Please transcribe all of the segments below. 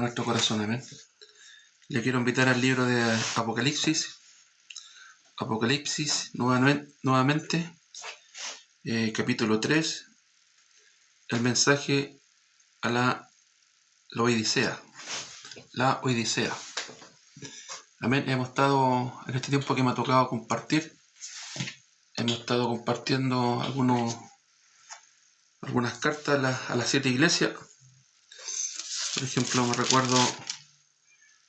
nuestro corazón. Amén. Le quiero invitar al libro de Apocalipsis. Apocalipsis nuevamente, capítulo 3, el mensaje a la Odisea. La Odisea. Amén. Hemos estado, en este tiempo que me ha tocado compartir, hemos estado compartiendo algunas cartas a las 7 iglesias. Por ejemplo, me recuerdo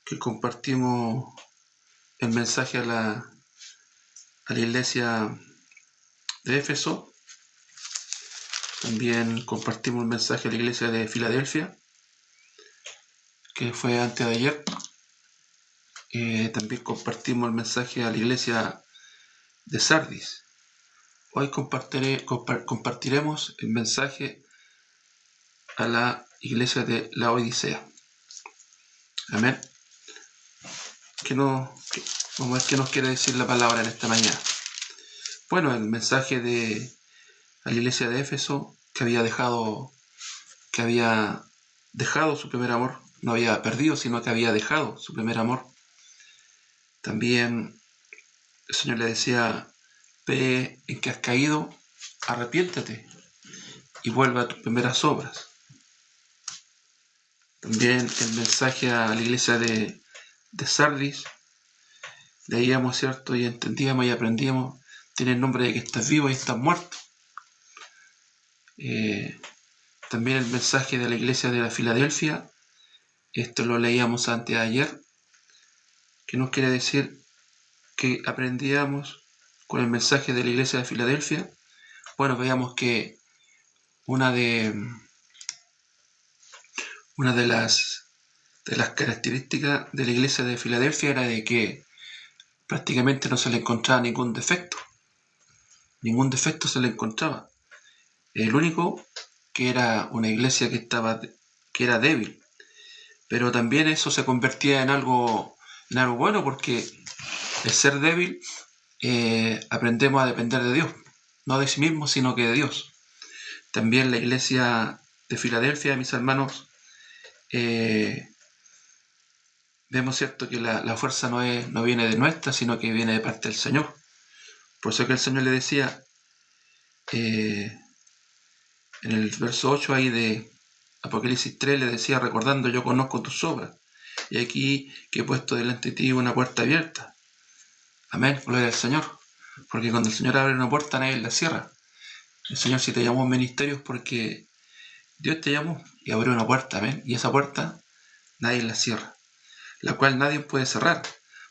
que compartimos el mensaje a la iglesia de Éfeso. También compartimos el mensaje a la iglesia de Filadelfia, que fue antes de ayer. También compartimos el mensaje a la iglesia de Sardis. Hoy compartiremos el mensaje a la iglesia de la Odisea. Amén. Vamos a ver qué nos quiere decir la palabra en esta mañana. Bueno, el mensaje a la iglesia de Éfeso, que había dejado su primer amor. No había perdido, sino que había dejado su primer amor. También el Señor le decía: ve en que has caído, arrepiéntete y vuelve a tus primeras obras. También el mensaje a la iglesia de Sardis, leíamos, ¿cierto? Y entendíamos y aprendíamos: tiene el nombre de que estás vivo y estás muerto. También el mensaje de la iglesia de la Filadelfia, esto lo leíamos antes de ayer, que nos quiere decir que aprendíamos con el mensaje de la iglesia de Filadelfia. Bueno, veíamos que una de las características de la iglesia de Filadelfia era de que prácticamente no se le encontraba ningún defecto. Ningún defecto se le encontraba. El único que era una iglesia que era débil. Pero también eso se convertía en algo bueno, porque el ser débil, aprendemos a depender de Dios, no de sí mismo, sino que de Dios. También la iglesia de Filadelfia, mis hermanos, vemos, ¿cierto?, que la fuerza no viene de nuestra, sino que viene de parte del Señor. Por eso que el Señor le decía, en el verso 8 ahí de Apocalipsis 3, le decía: recordando, yo conozco tus obras, y aquí que he puesto delante de ti una puerta abierta. Amén, gloria al Señor. Porque cuando el Señor abre una puerta, nadie la cierra. El Señor, si te llamó a un ministerio, es porque Dios te llamó y abrió una puerta, amén. Y esa puerta nadie la cierra, la cual nadie puede cerrar,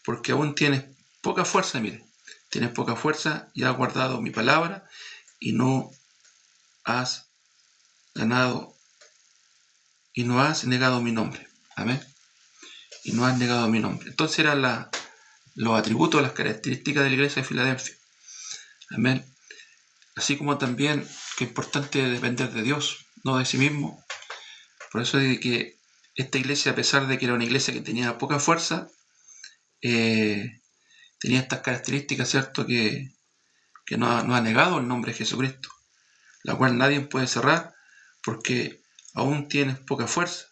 porque aún tienes poca fuerza. Mire, tienes poca fuerza y has guardado mi palabra y no has ganado y no has negado mi nombre. Amén. Y no has negado mi nombre. Entonces eran los atributos, las características de la iglesia de Filadelfia. Amén. Así como también que es importante depender de Dios, no de sí mismo. Por eso es que esta iglesia, a pesar de que era una iglesia que tenía poca fuerza, tenía estas características, ¿cierto?, que no ha negado el nombre de Jesucristo, la cual nadie puede cerrar, porque aún tienes poca fuerza.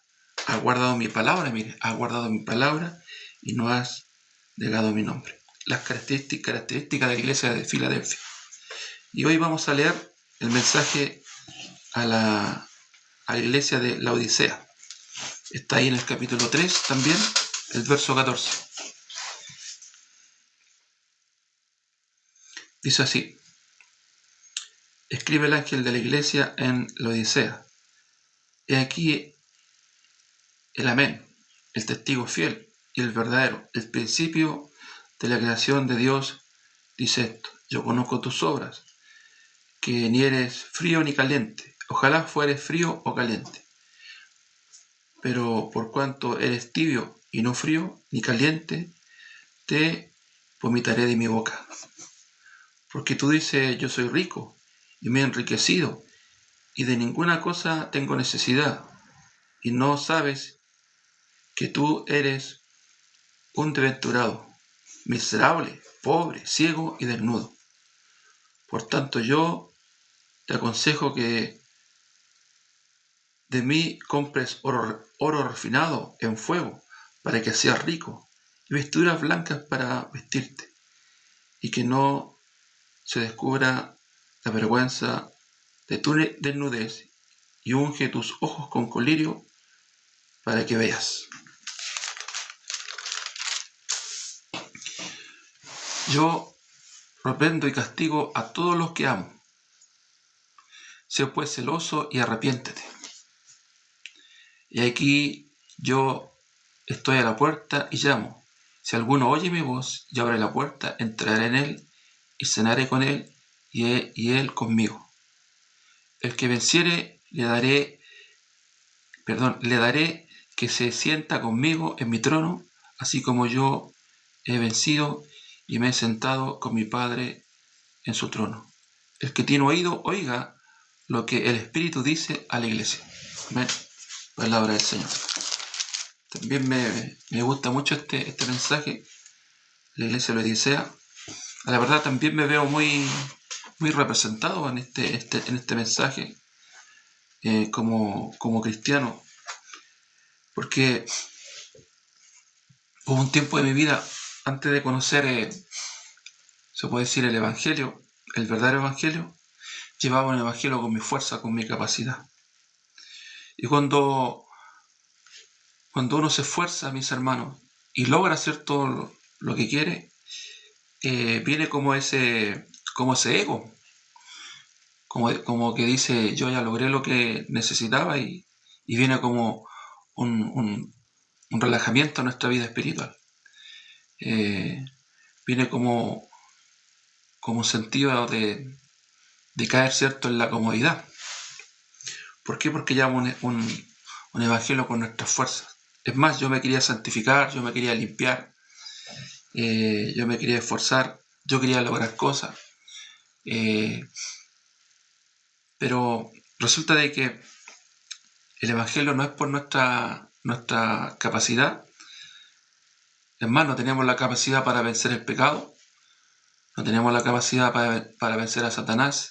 Has guardado mi palabra, mire, has guardado mi palabra y no has negado mi nombre. Las características de la iglesia de Filadelfia. Y hoy vamos a leer el mensaje a la iglesia de la Odisea. Está ahí en el capítulo 3 también, el verso 14. Dice así: escribe el ángel de la iglesia en la Odisea. He aquí el amén, el testigo fiel y el verdadero, el principio de la creación de Dios, dice esto: yo conozco tus obras, que ni eres frío ni caliente. Ojalá fueres frío o caliente. Pero por cuanto eres tibio y no frío ni caliente, te vomitaré de mi boca. Porque tú dices: yo soy rico y me he enriquecido, y de ninguna cosa tengo necesidad, y no sabes que tú eres un desventurado, miserable, pobre, ciego y desnudo. Por tanto, yo te aconsejo que de mí compres oro refinado en fuego, para que seas rico, y vestiduras blancas para vestirte, y que no se descubra la vergüenza de tu desnudez, y unge tus ojos con colirio para que veas. Yo reprendo y castigo a todos los que amo. Sé pues celoso y arrepiéntete. Y aquí yo estoy a la puerta y llamo. Si alguno oye mi voz y abre la puerta, entraré en él y cenaré con él y él conmigo. El que venciere le daré que se sienta conmigo en mi trono, así como yo he vencido y me he sentado con mi Padre en su trono. El que tiene oído, oiga lo que el Espíritu dice a la iglesia. Amén. Palabra del Señor. También me gusta mucho este mensaje, la iglesia de la Odisea. La verdad también me veo muy representado en este mensaje como cristiano, porque hubo un tiempo de mi vida antes de conocer, se puede decir, el Evangelio, el verdadero Evangelio. Llevaba un Evangelio con mi fuerza, con mi capacidad. Y cuando uno se esfuerza, mis hermanos, y logra hacer todo lo que quiere, viene como ese ego, como que dice, yo ya logré lo que necesitaba, y viene como un relajamiento a nuestra vida espiritual. Viene como un sentido de caer, ¿cierto?, en la comodidad. ¿Por qué? Porque llevamos un evangelio con nuestras fuerzas. Es más, yo me quería santificar, yo me quería limpiar, yo me quería esforzar, yo quería lograr cosas. Pero resulta de que el evangelio no es por nuestra capacidad. Es más, no tenemos la capacidad para vencer el pecado, no tenemos la capacidad para vencer a Satanás,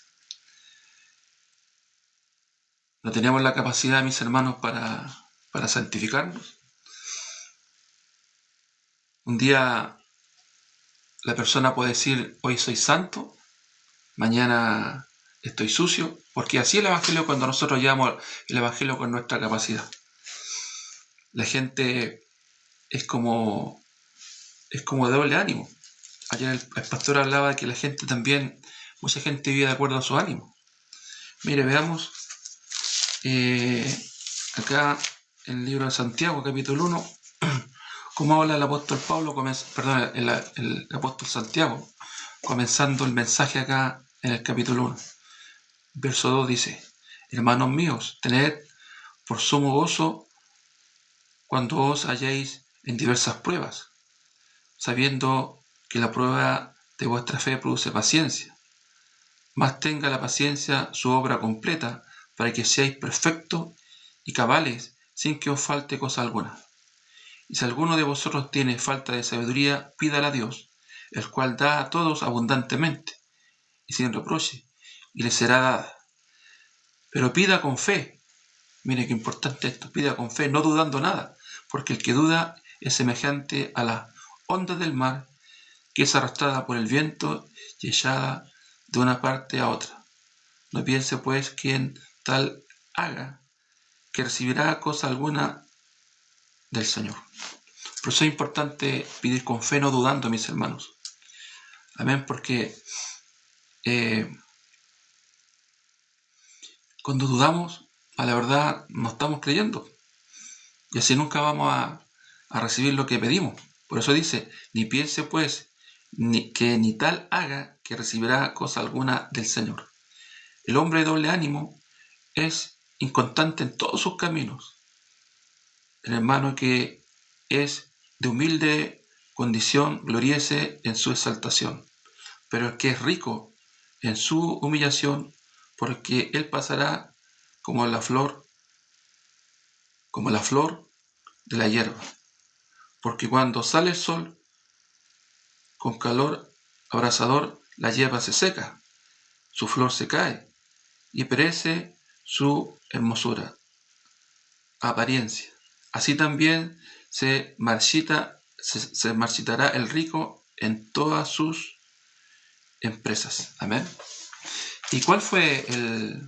no tenemos la capacidad, mis hermanos, para santificarnos. Un día la persona puede decir, hoy soy santo, mañana estoy sucio, porque así es el evangelio cuando nosotros llevamos el evangelio con nuestra capacidad. La gente es como de doble ánimo. Ayer el pastor hablaba de que la gente también, mucha gente vive de acuerdo a su ánimo. Mire, veamos acá en el libro de Santiago, capítulo 1, cómo habla el apóstol el apóstol Santiago, comenzando el mensaje acá en el capítulo 1. Verso 2 dice, hermanos míos, tened por sumo gozo cuando os halléis en diversas pruebas, sabiendo que la prueba de vuestra fe produce paciencia. Mas tenga la paciencia su obra completa, para que seáis perfectos y cabales, sin que os falte cosa alguna. Y si alguno de vosotros tiene falta de sabiduría, pídala a Dios, el cual da a todos abundantemente y sin reproche, y le será dada. Pero pida con fe. Mire qué importante esto, pida con fe, no dudando nada, porque el que duda es semejante a las ondas del mar, que es arrastrada por el viento y echada de una parte a otra. No piense pues quien tal haga, que recibirá cosa alguna del Señor. Por eso es importante pedir con fe, no dudando, mis hermanos. Amén, porque cuando dudamos, a la verdad no estamos creyendo. Y así nunca vamos a recibir lo que pedimos. Por eso dice, ni piense pues que ni tal haga, que recibirá cosa alguna del Señor. El hombre de doble ánimo es inconstante en todos sus caminos. El hermano que es de humilde condición gloríese en su exaltación, pero el que es rico en su humillación, porque él pasará como la flor de la hierba. Porque cuando sale el sol con calor abrasador, la hierba se seca, su flor se cae y perece su hermosura. apariencia. Así también se marchitará el rico en todas sus empresas. Amén. ¿Y cuál fue el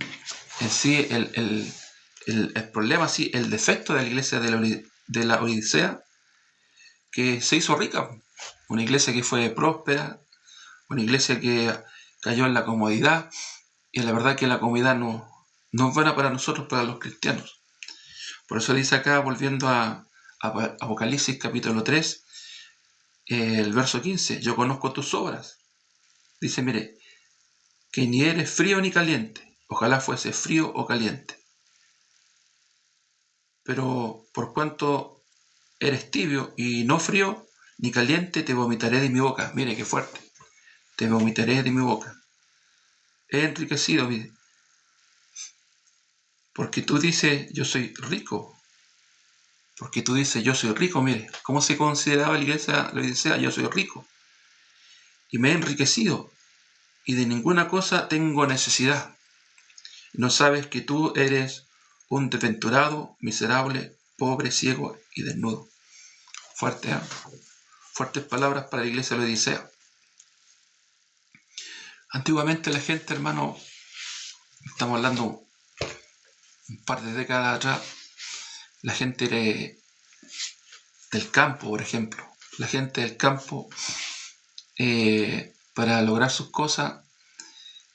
problema, sí, el defecto de la iglesia de la Odisea? Que se hizo rica. Una iglesia que fue próspera, una iglesia que cayó en la comodidad, y la verdad que la comodidad no es buena para nosotros, para los cristianos. Por eso dice acá, volviendo a Apocalipsis capítulo 3, el verso 15, yo conozco tus obras. Dice, mire, que ni eres frío ni caliente. Ojalá fuese frío o caliente. Pero por cuanto eres tibio y no frío ni caliente, te vomitaré de mi boca. Mire qué fuerte. Te vomitaré de mi boca. He enriquecido, mire. Porque tú dices, yo soy rico. Porque tú dices, yo soy rico, mire. ¿Cómo se consideraba la iglesia? La Odisea, yo soy rico. Y me he enriquecido. Y de ninguna cosa tengo necesidad. ¿No sabes que tú eres un desventurado, miserable, pobre, ciego y desnudo? Fuerte, ¿eh? Fuertes palabras para la iglesia de la Odisea. Antiguamente la gente, hermano, estamos hablando un par de décadas atrás, la gente del campo, por ejemplo, la gente del campo, para lograr sus cosas,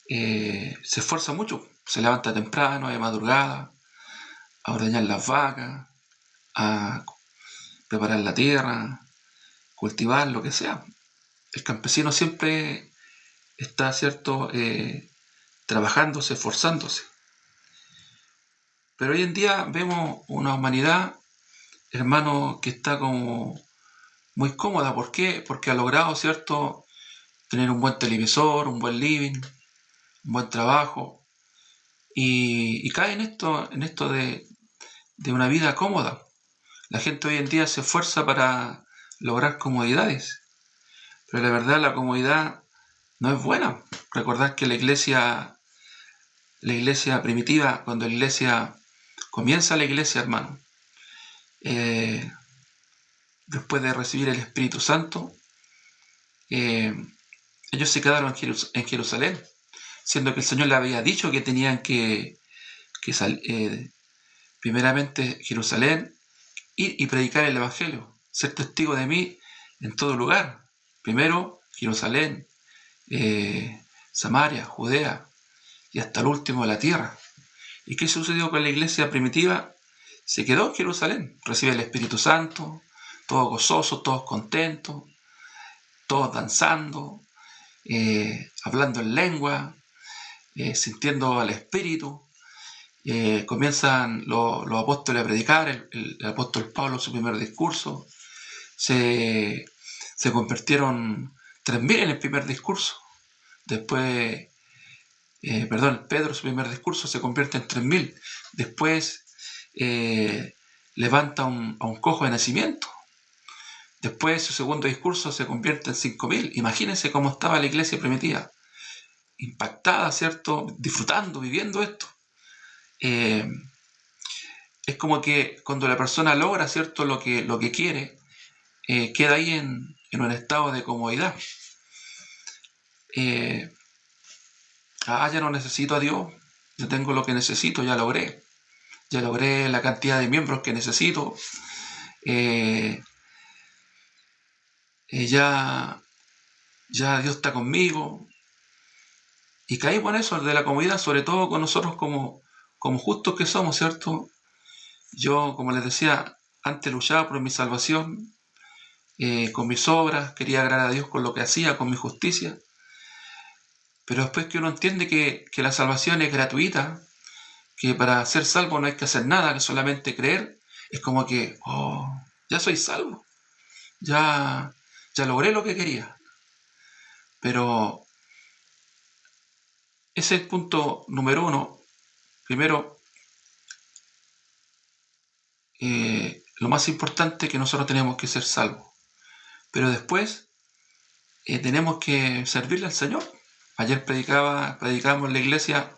se esfuerza mucho, se levanta temprano, de madrugada, a ordeñar las vacas, a preparar la tierra, cultivar lo que sea. El campesino siempre está, ¿cierto?, trabajándose, esforzándose. Pero hoy en día vemos una humanidad, hermano, que está como muy cómoda. ¿Por qué? Porque ha logrado, ¿cierto?, tener un buen televisor, un buen living, un buen trabajo, y cae en esto de una vida cómoda. La gente hoy en día se esfuerza para lograr comodidades, pero la verdad la comodidad no es buena. Recordad que la iglesia primitiva, cuando la iglesia comienza, hermano, después de recibir el Espíritu Santo, ellos se quedaron en Jerusalén, siendo que el Señor le había dicho que tenían que primeramente Jerusalén, ir y predicar el Evangelio, ser testigo de mí en todo lugar. Primero Jerusalén, Samaria, Judea y hasta el último de la tierra. ¿Y qué sucedió con la iglesia primitiva? Se quedó en Jerusalén, recibe el Espíritu Santo, todos gozosos, todos contentos, todos danzando, hablando en lengua, sintiendo al Espíritu. Comienzan los apóstoles a predicar, el apóstol Pablo su primer discurso, se convirtieron 3.000 en el primer discurso. Después, Pedro su primer discurso se convierte en 3.000. Después levanta a un cojo de nacimiento. Después su segundo discurso se convierte en 5.000. Imagínense cómo estaba la iglesia primitiva, impactada, ¿cierto?, disfrutando, viviendo esto. Es como que cuando la persona logra, ¿cierto?, lo que quiere, queda ahí en un estado de comodidad. Ya no necesito a Dios, yo tengo lo que necesito, ya logré la cantidad de miembros que necesito, ya Dios está conmigo, y caímos en eso de la comodidad, sobre todo con nosotros como justos que somos, ¿cierto? Yo, como les decía, antes luchaba por mi salvación, con mis obras, quería agradar a Dios con lo que hacía, con mi justicia. Pero después que uno entiende que la salvación es gratuita, que para ser salvo no hay que hacer nada, que solamente creer, es como que, ya soy salvo, ya logré lo que quería. Pero ese es el punto número uno. Primero, lo más importante es que nosotros tenemos que ser salvos. Pero después tenemos que servirle al Señor. Ayer predicábamos en la iglesia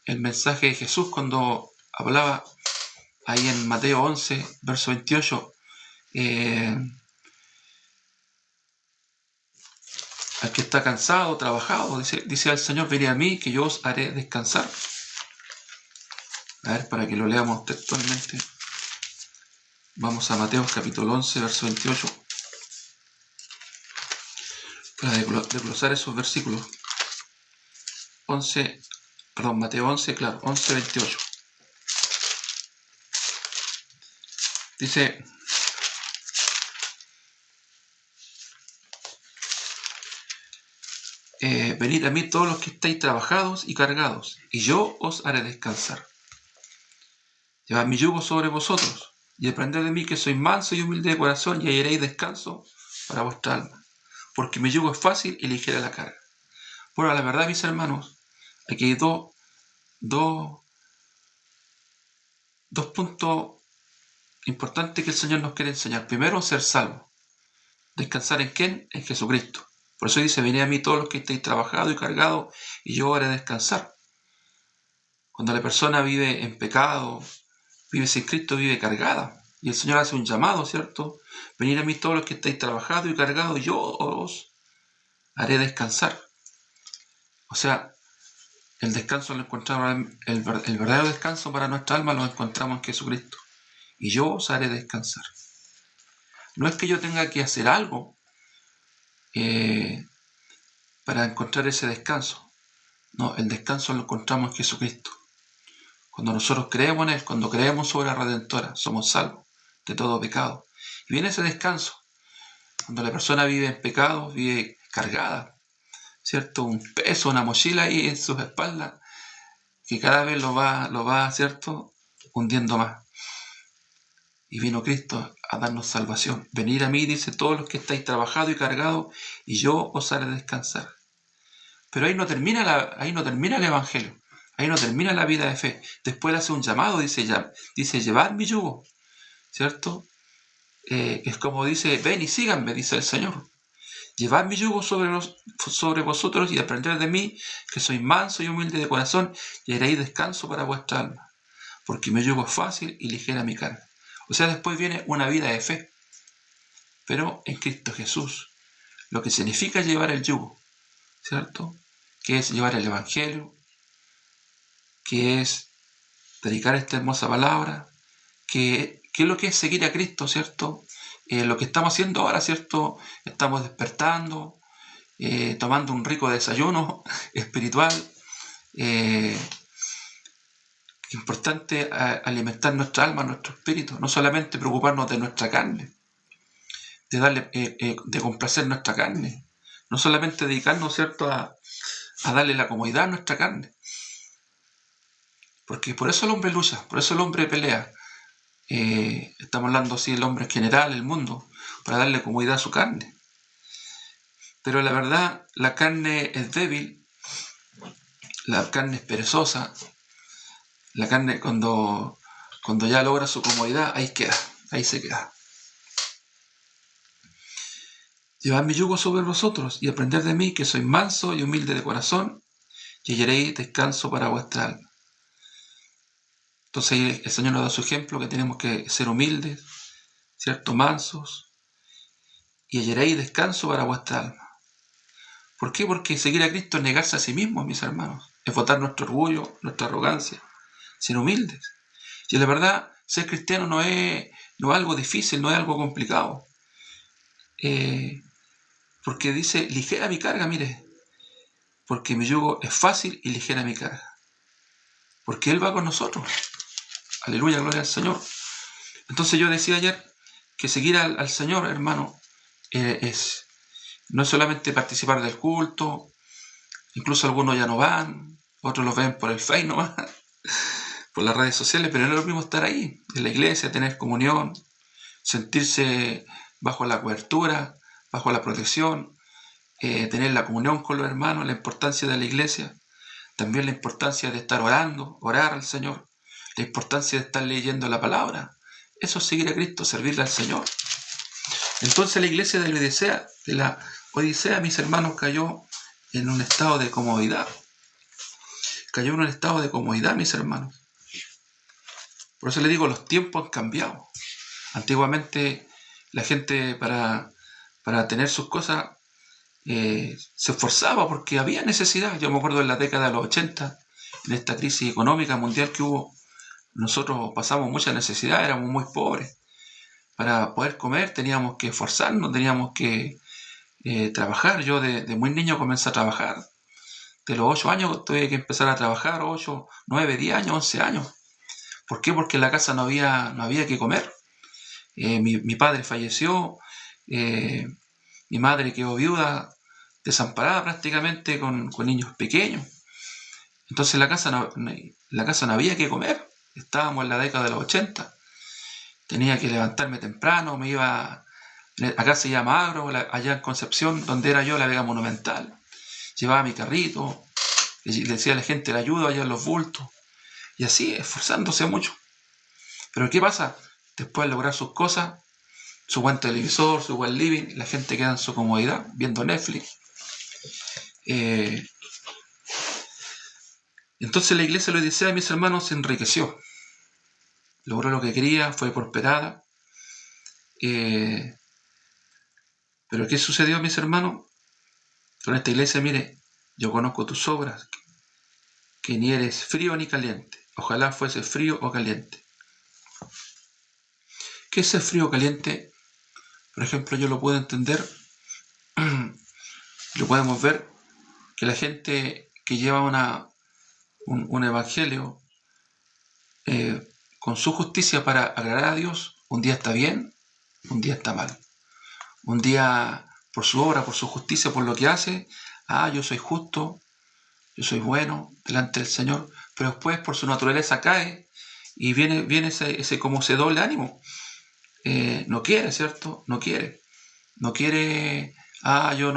el mensaje de Jesús cuando hablaba ahí en Mateo 11, verso 28, al que está cansado, trabajado, dice al Señor, venid a mí, que yo os haré descansar. A ver, para que lo leamos textualmente. Vamos a Mateo capítulo 11, verso 28. Para desglosar esos versículos. Mateo 11, claro, 11, 28. Dice: venid a mí todos los que estáis trabajados y cargados, y yo os haré descansar. Llevad mi yugo sobre vosotros, y aprended de mí, que soy manso y humilde de corazón, y hallaréis descanso para vuestra alma, porque mi yugo es fácil y ligera la carga. Bueno, la verdad, mis hermanos, aquí hay dos puntos importantes que el Señor nos quiere enseñar. Primero, ser salvo. ¿Descansar en quién? En Jesucristo. Por eso dice: venid a mí todos los que estéis trabajados y cargados, y yo haré descansar. Cuando la persona vive en pecado, vive sin Cristo, vive cargada. Y el Señor hace un llamado, ¿cierto? Venid a mí todos los que estáis trabajados y cargados, y yo os haré descansar. O sea, el descanso lo encontramos, el verdadero descanso para nuestra alma lo encontramos en Jesucristo. Y yo os haré descansar. No es que yo tenga que hacer algo para encontrar ese descanso. No, el descanso lo encontramos en Jesucristo. Cuando nosotros creemos en Él, cuando creemos sobre la Redentora, somos salvos de todo pecado. Y viene ese descanso. Cuando la persona vive en pecado, vive cargada, ¿cierto? Un peso, una mochila ahí en sus espaldas, que cada vez lo va, ¿cierto?, hundiendo más. Y vino Cristo a darnos salvación. Venid a mí, dice, todos los que estáis trabajados y cargados, y yo os haré descansar. Pero ahí no termina el Evangelio. Ahí no termina la vida de fe. Después le hace un llamado, dice, llevad mi yugo, ¿cierto? Es como dice: ven y síganme, dice el Señor. Llevad mi yugo sobre vosotros y aprended de mí, que soy manso y humilde de corazón, y haréis descanso para vuestra alma, porque mi yugo es fácil y ligera mi carga. O sea, después viene una vida de fe, pero en Cristo Jesús, lo que significa llevar el yugo, ¿cierto? Que es llevar el Evangelio, que es dedicar esta hermosa palabra, que es lo que es seguir a Cristo, ¿cierto? Lo que estamos haciendo ahora, ¿cierto? Estamos despertando, tomando un rico desayuno espiritual. Importante alimentar nuestra alma, nuestro espíritu, no solamente preocuparnos de nuestra carne, de complacer nuestra carne, no solamente dedicarnos, ¿cierto?, a darle la comodidad a nuestra carne, porque por eso el hombre lucha, por eso el hombre pelea. Estamos hablando así del hombre en general, el mundo, para darle comodidad a su carne. Pero la verdad, la carne es débil, la carne es perezosa, la carne cuando ya logra su comodidad, ahí se queda. Llevad mi yugo sobre vosotros y aprended de mí, que soy manso y humilde de corazón, y hallaréis descanso para vuestra alma. Entonces el Señor nos da su ejemplo, que tenemos que ser humildes, ¿cierto?, mansos, y hallaréis descanso para vuestra alma. ¿Por qué? Porque seguir a Cristo es negarse a sí mismo, mis hermanos. Es botar nuestro orgullo, nuestra arrogancia, ser humildes. Y la verdad, ser cristiano no es algo difícil, no es algo complicado. Porque dice: ligera mi carga, mire. Porque mi yugo es fácil y ligera mi carga. Porque Él va con nosotros. Aleluya, gloria al Señor. Entonces yo decía ayer que seguir al Señor, hermano, no es solamente participar del culto. Incluso algunos ya no van, otros los ven por el Face nomás, por las redes sociales, pero no es lo mismo estar ahí, en la iglesia, tener comunión, sentirse bajo la cobertura, bajo la protección, tener la comunión con los hermanos, la importancia de la iglesia, también la importancia de estar orando, orar al Señor, la importancia de estar leyendo la palabra. Eso es seguir a Cristo, servirle al Señor. Entonces la iglesia de la Odisea, mis hermanos, cayó en un estado de comodidad. Mis hermanos. Por eso le digo, los tiempos han cambiado. Antiguamente la gente para tener sus cosas se esforzaba porque había necesidad. Yo me acuerdo en la década de los 80, en esta crisis económica mundial que hubo, nosotros pasamos mucha necesidad, éramos muy pobres. Para poder comer teníamos que esforzarnos, teníamos que trabajar. Yo de muy niño comencé a trabajar. De los 8 años tuve que empezar a trabajar, 8, 9, 10 años, 11 años. ¿Por qué? Porque en la casa no había que comer. Mi padre falleció, mi madre quedó viuda, desamparada prácticamente con niños pequeños. Entonces en la casa no había que comer. Estábamos en la década de los 80. Tenía que levantarme temprano, me iba... Acá se llama Agro, allá en Concepción, donde era yo, la Vega Monumental. Llevaba mi carrito, le decía a la gente, le ayudo allá en los bultos. Y así, esforzándose mucho. Pero ¿qué pasa? Después de lograr sus cosas, su buen televisor, su buen living, la gente queda en su comodidad, viendo Netflix. Entonces la iglesia de la Odisea, mis hermanos, se enriqueció. Logró lo que quería, fue prosperada. Pero ¿qué sucedió, mis hermanos? Con esta iglesia, mire, yo conozco tus obras, que ni eres frío ni caliente. Ojalá fuese frío o caliente. ¿Qué es ser frío o caliente? Por ejemplo, yo lo puedo entender, lo podemos ver, que la gente que lleva un evangelio con su justicia para agradar a Dios, un día está bien, un día está mal. Un día por su obra, por su justicia, por lo que hace, yo soy justo, yo soy bueno delante del Señor, pero después por su naturaleza cae y viene ese como ese doble ánimo. No quiere, ¿cierto? No quiere, yo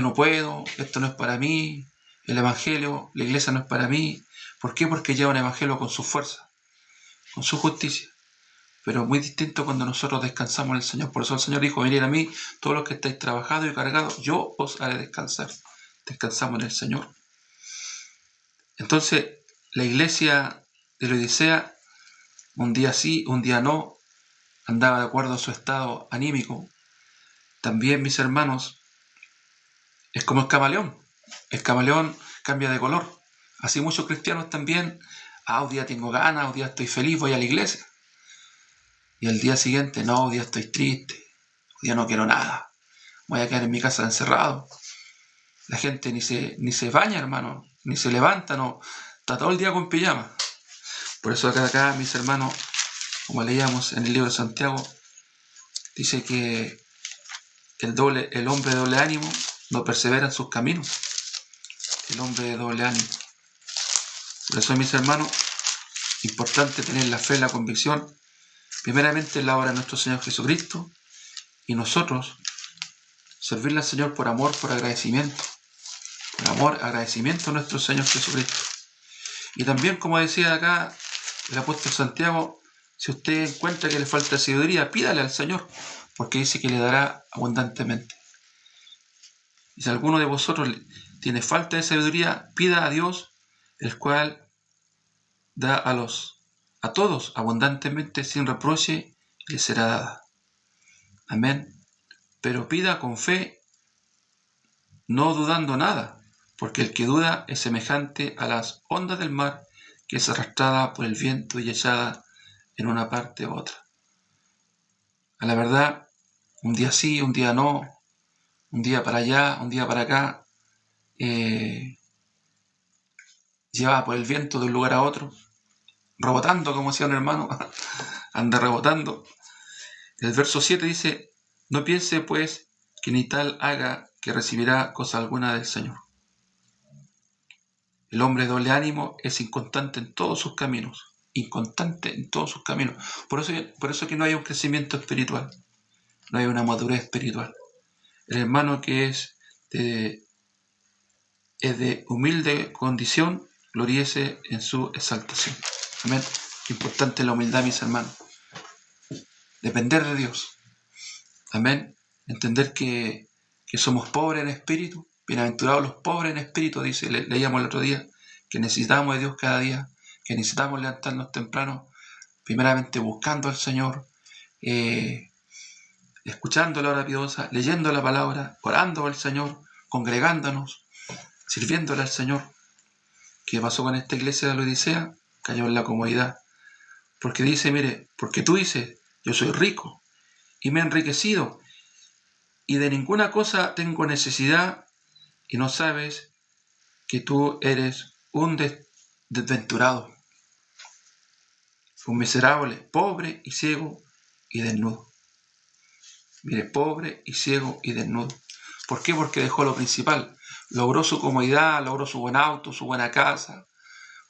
no puedo, esto no es para mí, el evangelio, la iglesia no es para mí. ¿Por qué? Porque lleva un evangelio con su fuerza, con su justicia. Pero muy distinto cuando nosotros descansamos en el Señor. Por eso el Señor dijo, venid a mí, todos los que estáis trabajados y cargados, yo os haré descansar. Descansamos en el Señor. Entonces, la iglesia de la Odisea, un día sí, un día no, andaba de acuerdo a su estado anímico. También, mis hermanos, es como el camaleón. El camaleón cambia de color. Así muchos cristianos también, un día tengo ganas, un día estoy feliz, voy a la iglesia. Y al día siguiente, no, hoy día estoy triste, hoy día no quiero nada, voy a quedar en mi casa encerrado. La gente ni se baña, hermano, ni se levanta, no, está todo el día con pijama. Por eso acá, mis hermanos, como leíamos en el libro de Santiago, dice que el hombre de doble ánimo no persevera en sus caminos. El hombre de doble ánimo. Por eso, mis hermanos, importante tener la fe, la convicción, primeramente en la obra de nuestro Señor Jesucristo, y nosotros servirle al Señor por amor, por agradecimiento. Por amor, agradecimiento a nuestro Señor Jesucristo. Y también, como decía acá el apóstol Santiago, si usted encuentra que le falta sabiduría, pídale al Señor, porque dice que le dará abundantemente. Y si alguno de vosotros tiene falta de sabiduría, pida a Dios, el cual da a todos abundantemente sin reproche, y le será dada. Amén. Pero pida con fe, no dudando nada, porque el que duda es semejante a las ondas del mar, que es arrastrada por el viento y echada en una parte u otra. A la verdad, un día sí, un día no, un día para allá, un día para acá, llevada por el viento de un lugar a otro, rebotando, como decía un hermano, anda rebotando. El verso 7 dice, no piense pues que ni tal haga que recibirá cosa alguna del Señor. El hombre de doble ánimo es inconstante en todos sus caminos. Inconstante en todos sus caminos. Por eso que no hay un crecimiento espiritual. No hay una madurez espiritual. El hermano que es de humilde condición, gloríese en su exaltación. Amén. Qué importante la humildad, mis hermanos. Depender de Dios. Amén. Entender que somos pobres en espíritu. Bienaventurados los pobres en espíritu, dice, leíamos el otro día, que necesitamos de Dios cada día, que necesitamos levantarnos temprano, primeramente buscando al Señor, escuchando la hora piadosa, leyendo la palabra, orando al Señor, congregándonos, sirviéndole al Señor. ¿Qué pasó con esta iglesia de la Odisea? Cayó en la comodidad. Porque dice, mire, porque tú dices, yo soy rico y me he enriquecido y de ninguna cosa tengo necesidad, y no sabes que tú eres un desventurado, un miserable, pobre y ciego y desnudo. Mire, pobre y ciego y desnudo. ¿Por qué? Porque dejó lo principal. Logró su comodidad, logró su buen auto, su buena casa,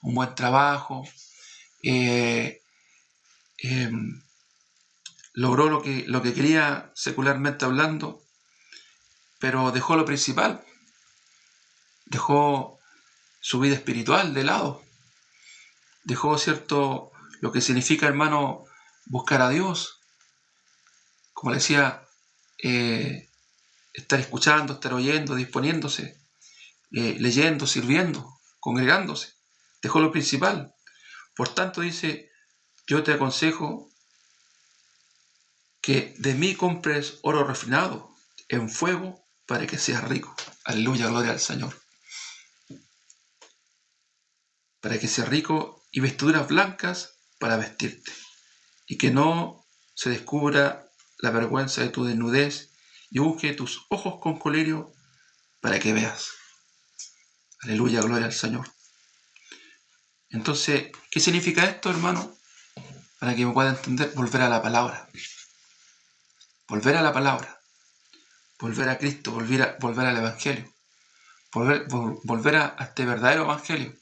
un buen trabajo, logró lo que quería secularmente hablando, pero dejó lo principal. Dejó su vida espiritual de lado. Dejó, ¿cierto?, lo que significa, hermano, buscar a Dios. Como le decía, estar escuchando, estar oyendo, disponiéndose, leyendo, sirviendo, congregándose. Dejó lo principal. Por tanto, dice, yo te aconsejo que de mí compres oro refinado en fuego para que seas rico. Aleluya, gloria al Señor. Para que seas rico, y vestiduras blancas para vestirte, y que no se descubra la vergüenza de tu desnudez, y unge tus ojos con colirio para que veas. Aleluya, gloria al Señor. Entonces, ¿qué significa esto, hermano? Para que me pueda entender, volver a la palabra. Volver a la palabra. Volver a Cristo, volver al Evangelio. Volver a este verdadero Evangelio,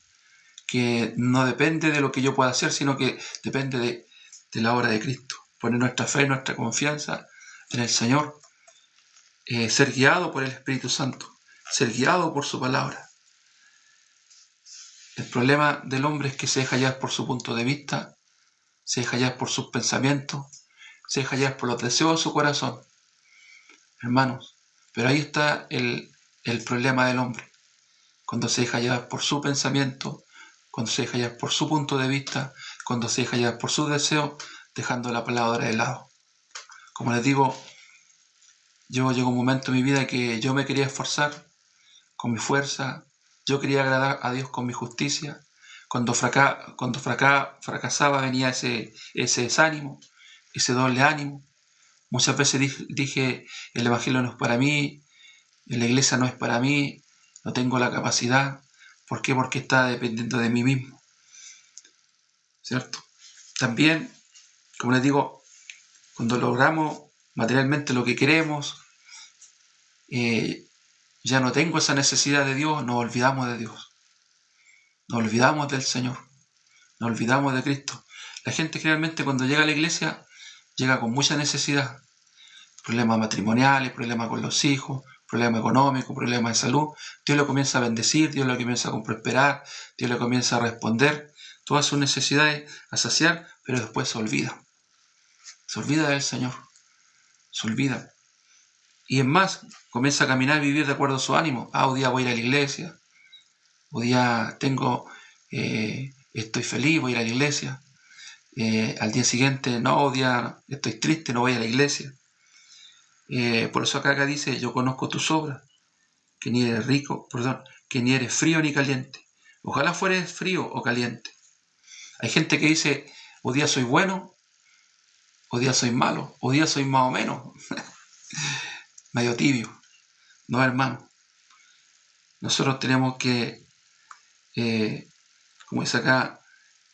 que no depende de lo que yo pueda hacer, sino que depende de la obra de Cristo. Poner nuestra fe, nuestra confianza en el Señor. Ser guiado por el Espíritu Santo. Ser guiado por su palabra. El problema del hombre es que se deja llevar por su punto de vista, se deja llevar por sus pensamientos, se deja llevar por los deseos de su corazón. Hermanos, pero ahí está el problema del hombre. Cuando se deja llevar por su pensamiento, cuando se deja llevar por su punto de vista, cuando se deja llevar por sus deseos, dejando la palabra de lado. Como les digo, llegó un momento en mi vida que yo me quería esforzar con mi fuerza, yo quería agradar a Dios con mi justicia. Cuando fracasaba venía ese desánimo, ese doble ánimo. Muchas veces dije, el Evangelio no es para mí, la iglesia no es para mí, no tengo la capacidad. ¿Por qué? Porque está dependiendo de mí mismo. ¿Cierto? También, como les digo, cuando logramos materialmente lo que queremos, ya no tengo esa necesidad de Dios, nos olvidamos de Dios. Nos olvidamos del Señor. Nos olvidamos de Cristo. La gente generalmente cuando llega a la iglesia, llega con mucha necesidad. Problemas matrimoniales, problemas con los hijos, problemas económicos, problemas de salud. Dios lo comienza a bendecir, Dios lo comienza a prosperar, Dios le comienza a responder todas sus necesidades, a saciar, pero después se olvida. Se olvida del Señor. Se olvida. Y es más, comienza a caminar y vivir de acuerdo a su ánimo. Hoy día voy a ir a la iglesia. Hoy día estoy feliz, voy a ir a la iglesia. Al día siguiente, no, hoy día estoy triste, no voy a la iglesia. Por eso acá dice, yo conozco tus obras, que ni eres que ni eres frío ni caliente. Ojalá fueres frío o caliente. Hay gente que dice, hoy día soy bueno, hoy día soy malo, hoy día soy más o menos, medio tibio. No, hermano. Nosotros tenemos que, como dice acá,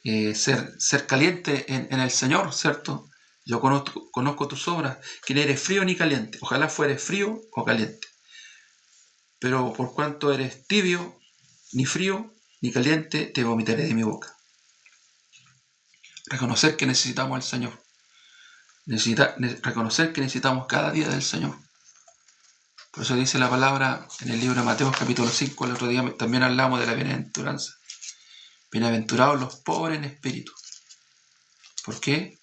ser caliente en el Señor, ¿cierto? Yo conozco tus obras, que ni eres frío ni caliente. Ojalá fueres frío o caliente. Pero por cuanto eres tibio, ni frío ni caliente, te vomitaré de mi boca. Reconocer que necesitamos al Señor. Reconocer que necesitamos cada día del Señor. Por eso dice la palabra en el libro de Mateo capítulo 5, el otro día también hablamos de la bienaventuranza. Bienaventurados los pobres en espíritu. ¿Por qué?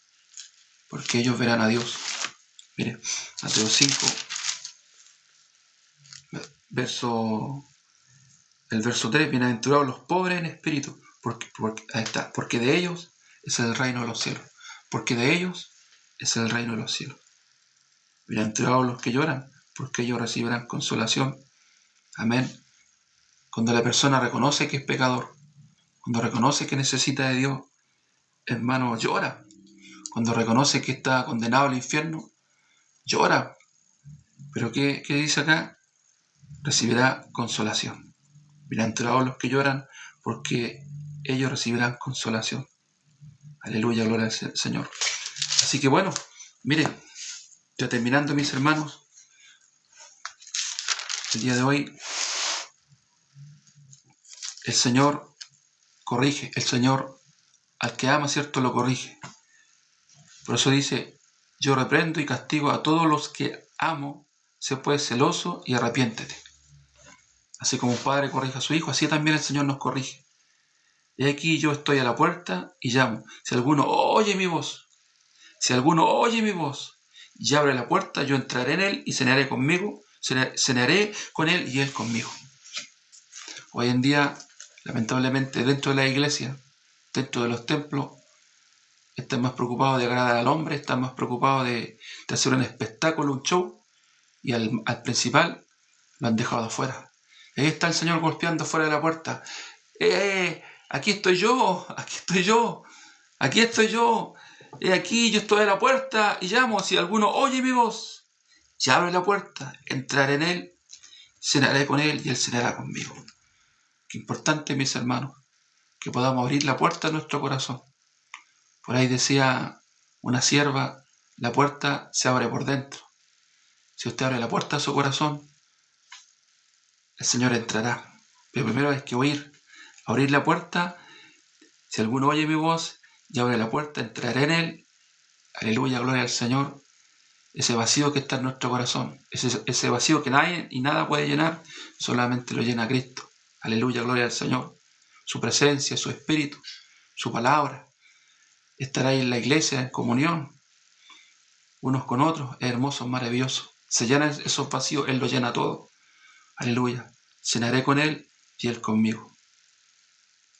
Porque ellos verán a Dios. Mire, Mateo 5, verso El verso 3, bienaventurados los pobres en espíritu, ahí está, porque de ellos es el reino de los cielos. Porque de ellos es el reino de los cielos. Bienaventurados los que lloran, porque ellos recibirán consolación. Amén. Cuando la persona reconoce que es pecador, cuando reconoce que necesita de Dios, hermano, llora. Cuando reconoce que está condenado al infierno, llora. Pero ¿qué dice acá? Recibirá consolación. Bienaventurados los que lloran, porque ellos recibirán consolación. Aleluya, gloria al Señor. Así que bueno, miren, ya terminando, mis hermanos, el día de hoy, el Señor corrige, el Señor al que ama, ¿cierto?, lo corrige. Por eso dice, yo reprendo y castigo a todos los que amo, sé pues celoso y arrepiéntete. Así como un padre corrige a su hijo, así también el Señor nos corrige. Y aquí yo estoy a la puerta y llamo. Si alguno oye mi voz, y abre la puerta, yo entraré en él y cenaré conmigo, cenaré con él y él conmigo. Hoy en día, lamentablemente, dentro de la iglesia, dentro de los templos, están más preocupados de agradar al hombre, están más preocupados de hacer un espectáculo, un show, y al principal lo han dejado afuera. Ahí está el Señor golpeando fuera de la puerta. Aquí estoy yo, aquí yo estoy a la puerta y llamo. Si alguno oye mi voz, ya abre la puerta, entraré en él, cenaré con él y él cenará conmigo. Qué importante, mis hermanos, que podamos abrir la puerta de nuestro corazón. Por ahí decía una sierva, la puerta se abre por dentro. Si usted abre la puerta de su corazón, el Señor entrará. Pero primero hay que abrir la puerta. Si alguno oye mi voz y abre la puerta, entraré en él. Aleluya, gloria al Señor. Ese vacío que está en nuestro corazón, ese vacío que nadie y nada puede llenar, solamente lo llena Cristo. Aleluya, gloria al Señor. Su presencia, su espíritu, su palabra. Estar ahí en la iglesia, en comunión, unos con otros, es hermoso, maravilloso. Se llenan esos vacíos, Él lo llena todo. Aleluya. Cenaré con Él y Él conmigo.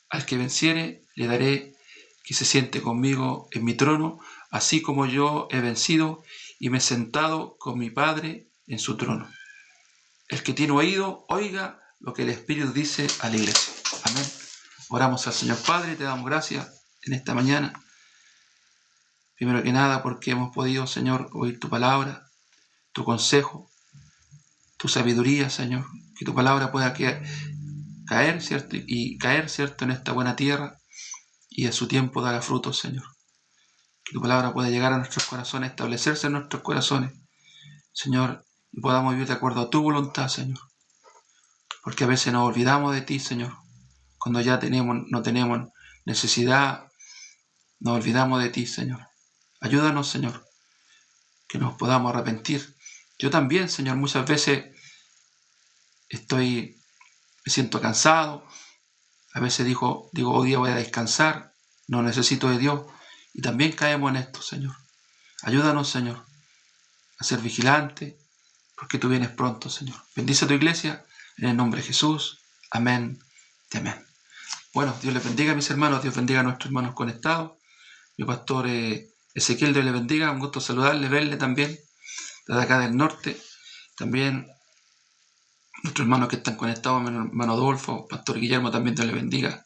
Al que venciere, le daré que se siente conmigo en mi trono, así como yo he vencido y me he sentado con mi Padre en su trono. El que tiene oído, oiga lo que el Espíritu dice a la iglesia. Amén. Oramos al Señor Padre, te damos gracias en esta mañana. Primero que nada, porque hemos podido, Señor, oír tu palabra, tu consejo, tu sabiduría, Señor. Que tu palabra pueda caer, ¿cierto? Y caer, ¿cierto?, en esta buena tierra y a su tiempo dará frutos, Señor. Que tu palabra pueda llegar a nuestros corazones, establecerse en nuestros corazones, Señor, y podamos vivir de acuerdo a tu voluntad, Señor. Porque a veces nos olvidamos de ti, Señor. Cuando ya no tenemos necesidad, nos olvidamos de ti, Señor. Ayúdanos, Señor, que nos podamos arrepentir. Yo también, Señor, muchas veces me siento cansado. A veces digo, hoy día voy a descansar, no necesito de Dios. Y también caemos en esto, Señor. Ayúdanos, Señor, a ser vigilantes, porque tú vienes pronto, Señor. Bendice a tu iglesia, en el nombre de Jesús. Amén y amén. Bueno, Dios les bendiga, mis hermanos. Dios bendiga a nuestros hermanos conectados. Mi pastor Ezequiel, Dios les bendiga. Un gusto saludarle, verle también, desde acá del norte. También nuestros hermanos que están conectados, mi hermano Adolfo, pastor Guillermo, también Dios les bendiga.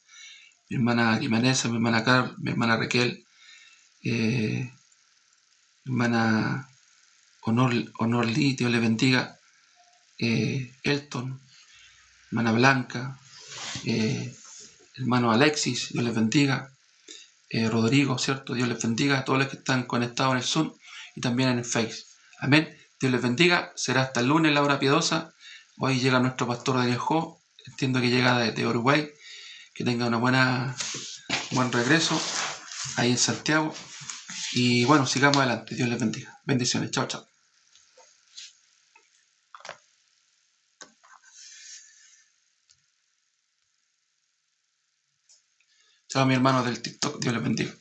Mi hermana Guimanesa, mi hermana Carl, mi hermana Raquel, mi hermana Honor Lee, Dios les bendiga. Elton, hermana Blanca, hermano Alexis, Dios les bendiga. Rodrigo, ¿cierto? Dios les bendiga a todos los que están conectados en el Zoom y también en el Face. Amén. Dios les bendiga. Será hasta el lunes la hora piadosa. Hoy llega nuestro pastor de Alejo. Entiendo que llega de Uruguay. Que tenga buen regreso ahí en Santiago. Y bueno, sigamos adelante. Dios les bendiga. Bendiciones. Chao, chao. Chao, mi hermano del TikTok. Dios les bendiga.